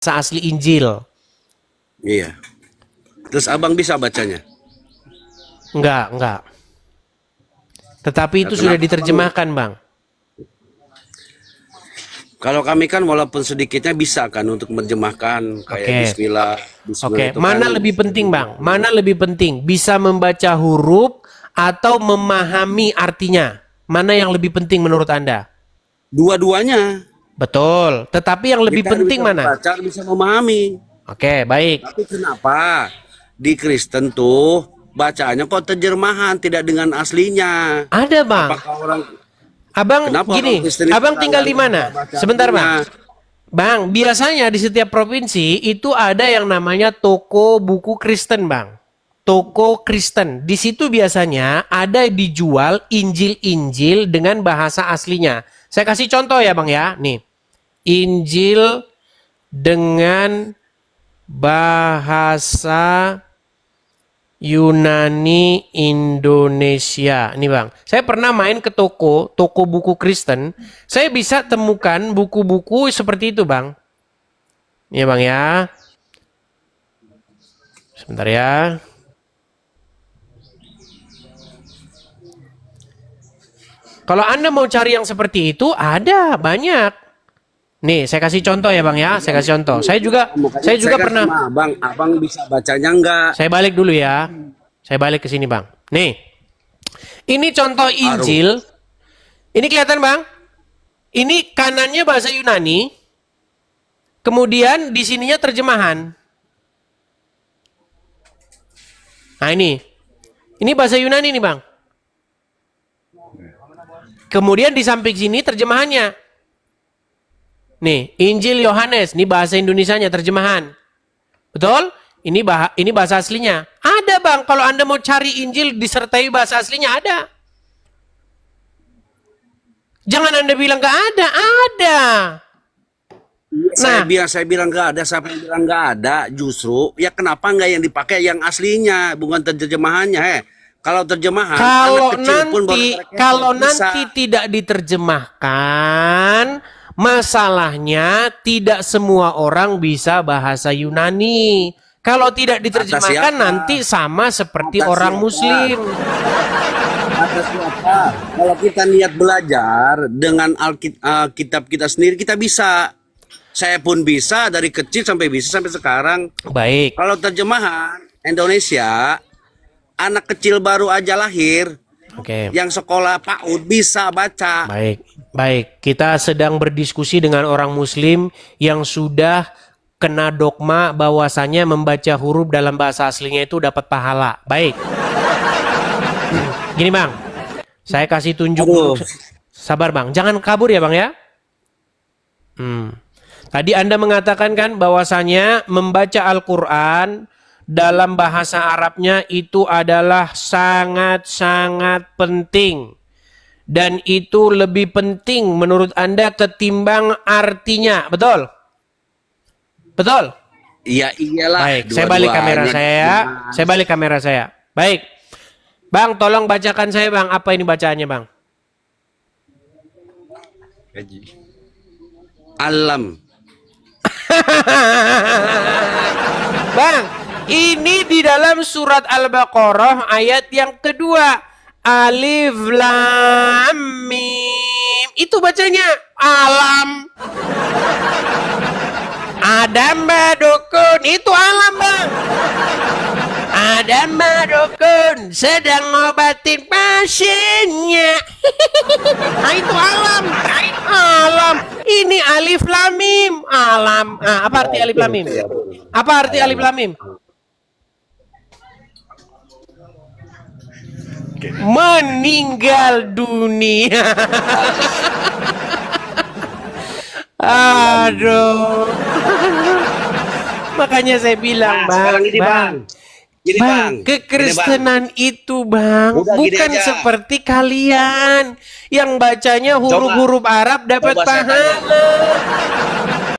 asli Injil. Iya. Terus abang bisa bacanya? Enggak. Tetapi itu Nah, sudah kenapa diterjemahkan, Bang. Kalau kami kan walaupun sedikitnya bisa kan untuk menerjemahkan kayak Oke. Bismillah, Oke, itu mana kan lebih penting, Bang? Mana lebih penting? Bisa membaca huruf atau memahami artinya? Mana yang lebih penting menurut Anda? dua-duanya. Betul. Tetapi yang lebih Kita penting bisa mana? membaca, bisa memahami. Oke, baik. Tapi kenapa di Kristen tuh bacaannya kok terjemahan tidak dengan aslinya? Ada, Bang. Apakah orang Abang kenapa orang gini, Kristen itu Abang tinggal di nggak bisa mana? baca Sebentar, Bang. aslinya? Bang, biasanya di setiap provinsi itu ada yang namanya toko buku Kristen, Bang. Toko Kristen. Di situ biasanya ada dijual Injil-Injil dengan bahasa aslinya. Saya kasih contoh ya, Bang ya. Nih. Injil dengan bahasa Yunani Indonesia. Ini Bang, saya pernah main ke toko buku Kristen. Saya bisa temukan buku-buku seperti itu Bang. Ini Bang ya. Sebentar ya. Kalau Anda mau cari yang seperti itu, ada banyak. Nih, saya kasih contoh ya Bang ya. Saya kasih contoh. Saya juga Saya kan pernah. sama abang bisa bacanya enggak? Saya balik dulu ya. Saya balik ke sini Bang. Nih. Ini contoh Injil. Ini kelihatan Bang? Ini kanannya bahasa Yunani. Kemudian di sininya terjemahan. Nah ini. Ini bahasa Yunani nih Bang. Kemudian di samping sini terjemahannya. Nih, Injil Yohanes. Ini bahasa Indonesianya terjemahan. Betul? Ini bahasa aslinya. Ada Bang, kalau Anda mau cari Injil disertai bahasa aslinya ada. Jangan Anda bilang nggak ada, ada. Saya bilang nggak ada, siapa yang bilang nggak ada? Justru ya kenapa nggak yang dipakai yang aslinya, bukan terjemahannya? Kalau terjemahan, kalau nanti tidak diterjemahkan, masalahnya tidak semua orang bisa bahasa Yunani. Kalau tidak diterjemahkan nanti sama seperti orang Muslim. Atas siapa? Kalau kita niat belajar dengan Alkitab kita sendiri, kita bisa. Saya pun bisa dari kecil sampai bisa sampai sekarang. Baik. Kalau terjemahan Indonesia, anak kecil baru aja lahir, yang sekolah PAUD bisa baca. Baik. Kita sedang berdiskusi dengan orang Muslim yang sudah kena dogma bahwasanya membaca huruf dalam bahasa aslinya itu dapat pahala. Baik. Gini Bang, saya kasih tunjuk. Sabar Bang, jangan kabur ya Bang ya. Tadi Anda mengatakan kan bahwasanya membaca Al-Quran dalam bahasa Arabnya itu adalah sangat-sangat penting. Dan itu lebih penting menurut Anda ketimbang artinya. Betul? Betul? Iya iyalah. Baik, saya balik kamera saya ya. Saya balik kamera saya. Baik. Bang, tolong bacakan saya Bang. Apa ini bacaannya Bang? Alam. Bang, ini di dalam surat Al-Baqarah ayat yang kedua. Alif Lam Mim. Itu bacanya alam. Adam Badukun. Itu alam Bang. Adam Badukun sedang ngobatin pasiennya. Nah itu alam. Alam. Ini Alif Lam Mim. Alam. Nah, apa arti Alif Lam Mim? Apa arti Alif Lam Mim? Meninggal dunia. Aduh. Makanya saya bilang Bang, kekristenan itu Bang bukan seperti kalian yang bacanya huruf-huruf Arab dapat pahala.